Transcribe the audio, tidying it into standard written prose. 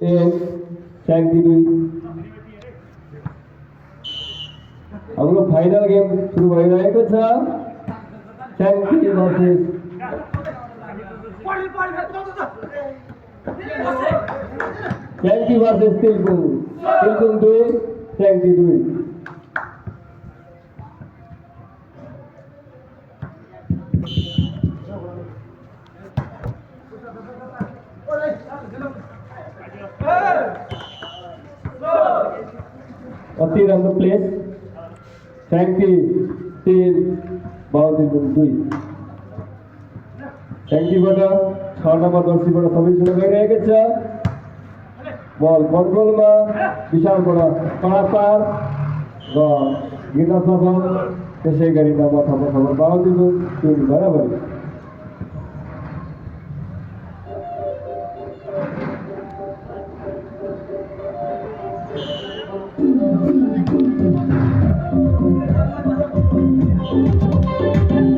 एक thank you. हम लोग फाइनल गेम शुरू भइरहेको छ च्याङ्की भर्सेस च्याङ्की भर्सेस तिलकुङ। तिलकुङ 2 च्याङ्की 2। अति राम्रो प्लेस च्याङ्की 3 बाहुतिलकुङ 2। च्याङ्कीबाट 6 नम्बर जर्सीबाट सबै सुरु भइरहेको छ। बल कन्ट्रोलमा विशालबाट कडा पार र गिर्न सफल। त्यसै गरी नम्बर 6 खबर बाहुतिलकुङ 3 बराबरी।